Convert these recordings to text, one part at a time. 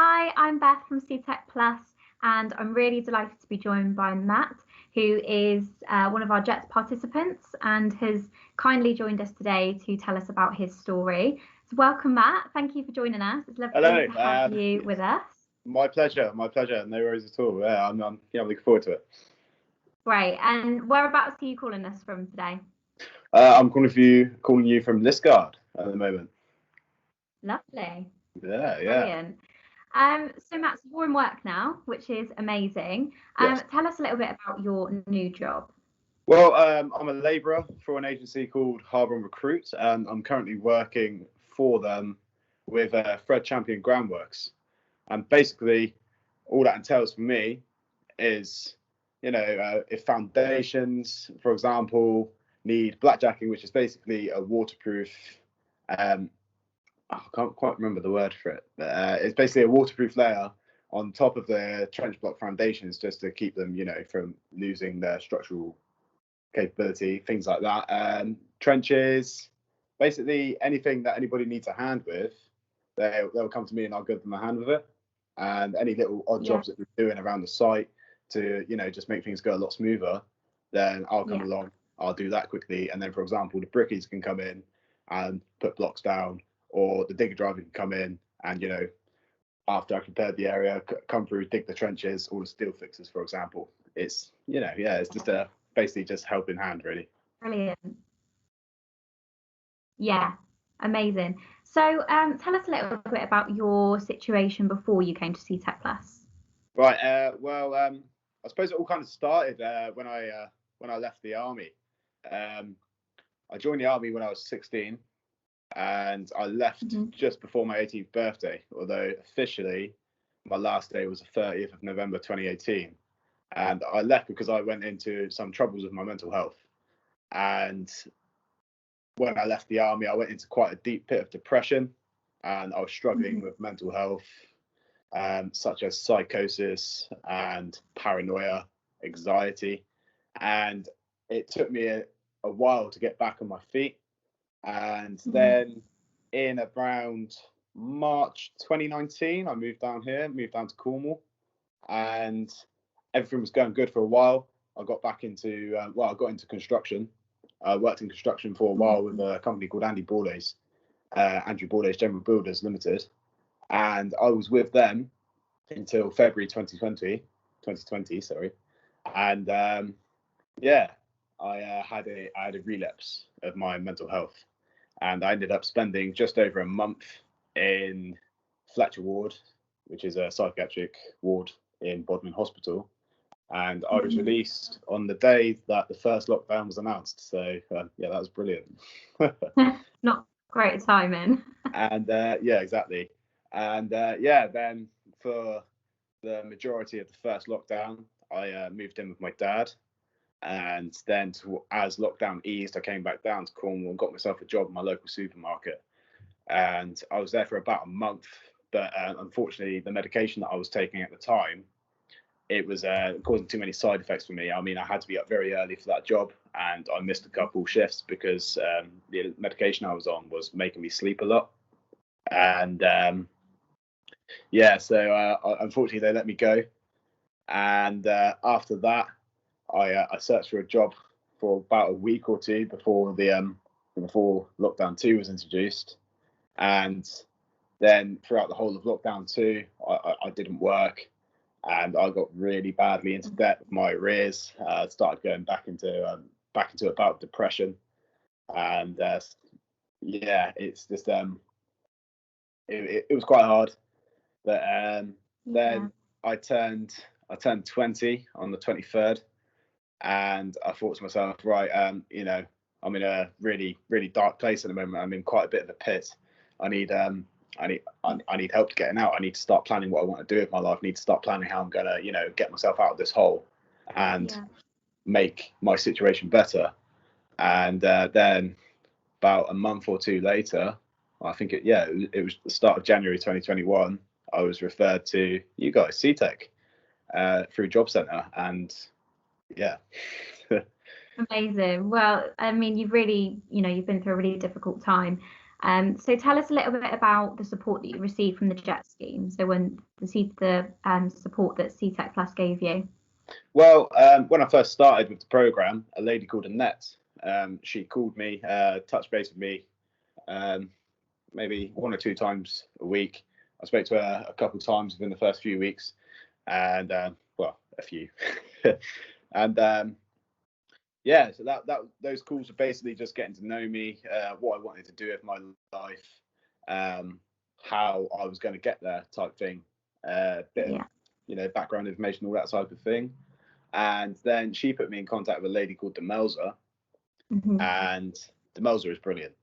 Hi, I'm Beth from CTech Plus, and I'm really delighted to be joined by Matt, who is one of our JETS participants and has kindly joined us today to tell us about his story. So welcome, Matt. Thank you for joining us. It's lovely Hello. to have you with us. My pleasure. My pleasure. No worries at all. Yeah, I'm looking forward to it. Great. And whereabouts are you calling us from today? I'm calling you from Liskeard at the moment. Lovely. Yeah. Brilliant. So Matt, you're in work now, which is amazing. Yes. Tell us a little bit about your new job. Well, I'm a labourer for an agency called Harbour and Recruit, and I'm currently working for them with Fred Champion Groundworks. And basically, all that entails for me is, if foundations, for example, need blackjacking, which is basically a waterproof. I can't quite remember the word for it, but it's basically a waterproof layer on top of the trench block foundations, just to keep them, from losing their structural capability, things like that. Trenches, basically anything that anybody needs a hand with, they'll come to me and I'll give them a hand with it. And any little odd jobs that we're doing around the site to, just make things go a lot smoother, then I'll come along, I'll do that quickly. And then, for example, the brickies can come in and put blocks down, or the digger driver can come in and, after I prepared the area, come through, dig the trenches, all the steel fixes, for example. It's, it's just basically just helping hand, really. Brilliant. Yeah, amazing. So tell us a little bit about your situation before you came to CTech Plus. Right. Well, I suppose it all kind of started when I left the army. I joined the army when I was 16, and I left just before my 18th birthday, although officially my last day was the 30th of November 2018. And I left because I went into some troubles with my mental health. And when I left the army, I went into quite a deep pit of depression, and I was struggling with mental health, such as psychosis and paranoia, anxiety. And it took me a while to get back on my feet. And then in around March 2019, I moved down to Cornwall, and everything was going good for a while. I got back into, I got into construction. I worked in construction for a while with a company called Andrew Borlase General Builders Limited. And I was with them until February 2020, sorry. And I had a relapse of my mental health. And I ended up spending just over a month in Fletcher Ward, which is a psychiatric ward in Bodmin Hospital. And I was released on the day that the first lockdown was announced. So, that was brilliant. Not great timing. And exactly. And then for the majority of the first lockdown, I moved in with my dad. And then as lockdown eased, I came back down to Cornwall and got myself a job in my local supermarket. And I was there for about a month. But unfortunately, the medication that I was taking at the time, it was causing too many side effects for me. I mean, I had to be up very early for that job, and I missed a couple shifts because the medication I was on was making me sleep a lot. And so unfortunately, they let me go. And after that, I searched for a job for about a week or two before lockdown 2 was introduced. And then throughout the whole of lockdown 2, I didn't work, and I got really badly into debt with my arrears. Started going back into a bout of depression, and it's just it was quite hard. But then I turned 20 on the 23rd, and I thought to myself, right, I'm in a really, really dark place at the moment. I'm in quite a bit of a pit. I need help to getting out. I need to start planning what I want to do with my life. I need to start planning how I'm gonna, get myself out of this hole and make my situation better. And then about a month or two later, I think it was the start of January 2021. I was referred to you guys, CTech, through Job Centre, and Amazing. Well, I mean, you've really, you've been through a really difficult time. So tell us a little bit about the support that you received from the JET scheme. So when received the support that CTEC Plus gave you. Well, when I first started with the program, a lady called Annette, she called me, touched base with me, maybe 1 or 2 times a week. I spoke to her a couple of times within the first few weeks, and well, a few, and yeah, so that those calls were basically just getting to know me, what I wanted to do with my life, how I was going to get there, type thing, bit of background information, all that type of thing. And then she put me in contact with a lady called Demelza, and Demelza is brilliant.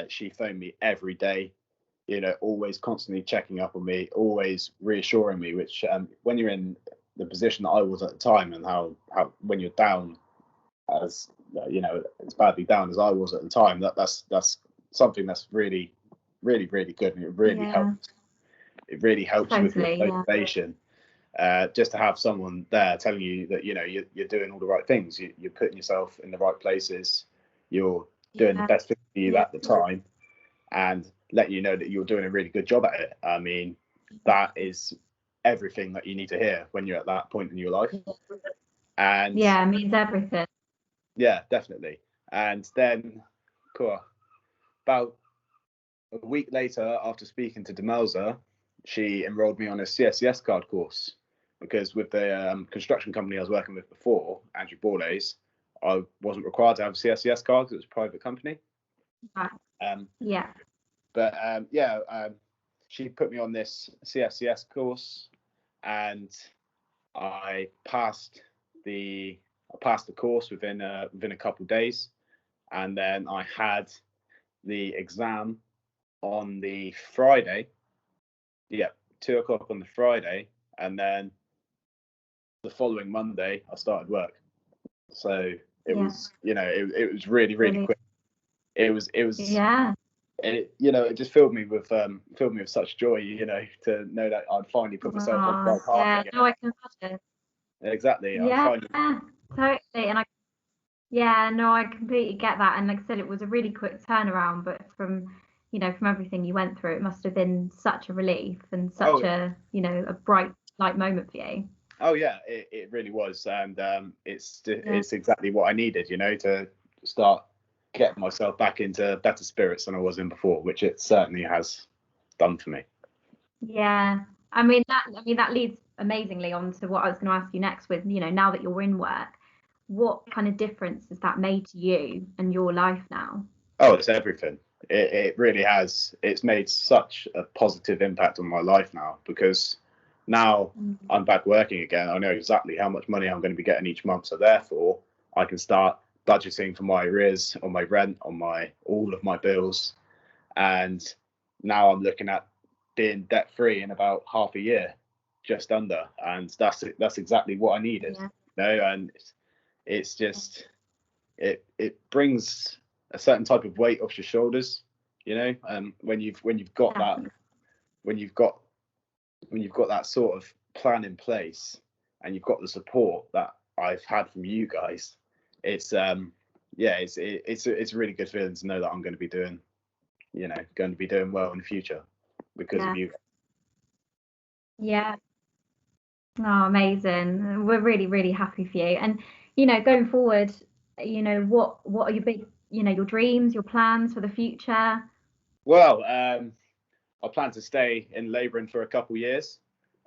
She phoned me every day, always constantly checking up on me, always reassuring me, which when you're in the position that I was at the time, and how when you're down, as as badly down as I was at the time, that's something that's really, really, really good, and it really helps. It really helps with your motivation. Just to have someone there telling you that you're doing all the right things, you're putting yourself in the right places, you're doing the best thing for you at the time, and letting you know that you're doing a really good job at it. I mean, that is everything that you need to hear when you're at that point in your life. And it means everything. Yeah, definitely. And then, cool, about a week later, after speaking to Demelza, she enrolled me on a CSCS card course, because with the construction company I was working with before, Andrew Borlase, I wasn't required to have a CSCS card because it was a private company. But she put me on this CSCS course, and I passed the course within a couple of days, and then I had the exam on the Friday. 2:00 on the Friday, and then the following Monday I started work. So it was, it was really, really quick. It was it just filled me with such joy, to know that I'd finally put myself on the right path. No, I can imagine. Exactly. Totally. And I completely get that. And like I said, it was a really quick turnaround, but from everything you went through, it must have been such a relief and such a bright light moment for you. Oh yeah, it really was. And it's exactly what I needed, to start getting myself back into better spirits than I was in before, which it certainly has done for me. Yeah. I mean that leads amazingly on to what I was going to ask you next with, now that you're in work, what kind of difference has that made to you and your life now? Oh, it's everything. It really has. It's made such a positive impact on my life now, because now I'm back working again. I know exactly how much money I'm going to be getting each month. So therefore, I can start budgeting for my arrears, on my rent, on all of my bills. And now I'm looking at being debt free in about half a year, just under. And that's exactly what I needed. And it's just it brings a certain type of weight off your shoulders, when you've got that sort of plan in place, and you've got the support that I've had from you guys. It's a really good feeling to know that I'm going to be doing well in the future because of you. Yeah. Oh, amazing. We're really, really happy for you. And, going forward, what are your big, your dreams, your plans for the future? Well, I plan to stay in labouring for a couple of years,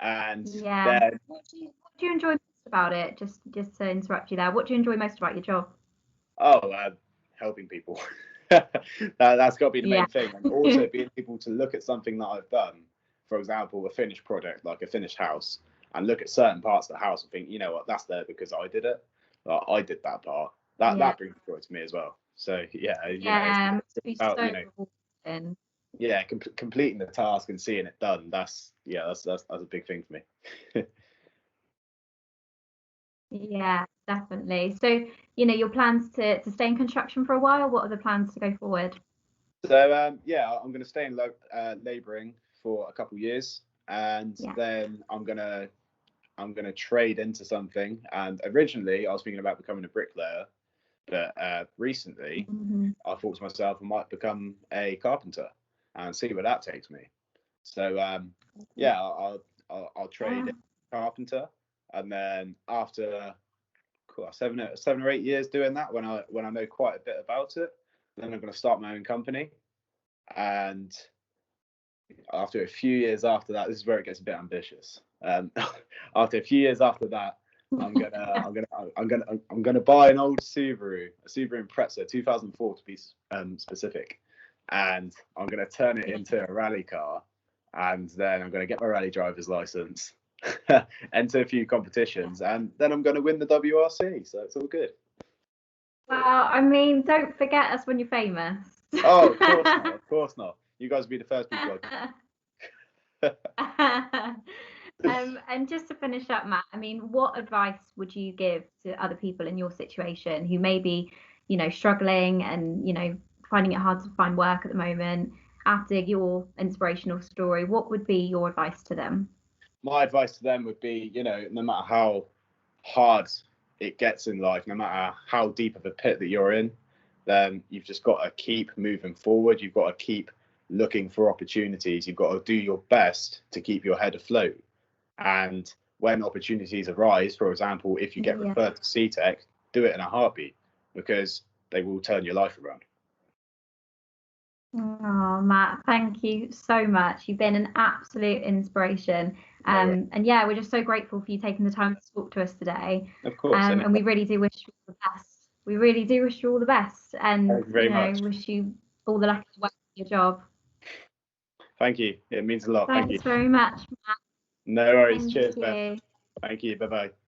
and then what do you enjoy most about it? Just to interrupt you there, what do you enjoy most about your job? Helping people. That's got to be the main thing, and also being able to look at something that I've done, for example, a finished project, like a finished house, and look at certain parts of the house and think, you know what, that's there because I did it. I did that part. That brings joy to me as well. So it's about, completing the task and seeing it done. That's a big thing for me. Yeah, definitely. So, your plans to stay in construction for a while, what are the plans to go forward? So I'm going to stay in labouring for a couple of years, and then I'm gonna trade into something. And originally I was thinking about becoming a bricklayer, But recently, Mm-hmm. I thought to myself, I might become a carpenter and see where that takes me. So yeah, I'll trade in carpenter, and then after cool, 7 or 8 years doing that, when I know quite a bit about it, then I'm going to start my own company. And after a few years after that, this is where it gets a bit ambitious. After a few years after that, I'm gonna buy an old Subaru, a Subaru Impreza 2004 to be specific, and I'm gonna turn it into a rally car, and then I'm gonna get my rally driver's license, enter a few competitions, and then I'm gonna win the WRC. So it's all good. Well, I mean, don't forget us when you're famous. Oh, of course not. Of course not. You guys will be the first people. And just to finish up, Matt, I mean, what advice would you give to other people in your situation who may be, struggling and, finding it hard to find work at the moment after your inspirational story? What would be your advice to them? My advice to them would be, no matter how hard it gets in life, no matter how deep of a pit that you're in, then you've just got to keep moving forward. You've got to keep looking for opportunities. You've got to do your best to keep your head afloat. And when opportunities arise, for example, if you get referred to CTEC, do it in a heartbeat, because they will turn your life around. Oh, Matt, thank you so much. You've been an absolute inspiration. And yeah, we're just so grateful for you taking the time to talk to us today. Of course. And we really do wish you all the best. We really do wish you all the best. And Thank you very much. wish you all the luck in your job. Thank you. It means a lot. Thank you. Thanks very much, Matt. No worries. Thank Cheers, you. Beth. Thank you. Bye-bye.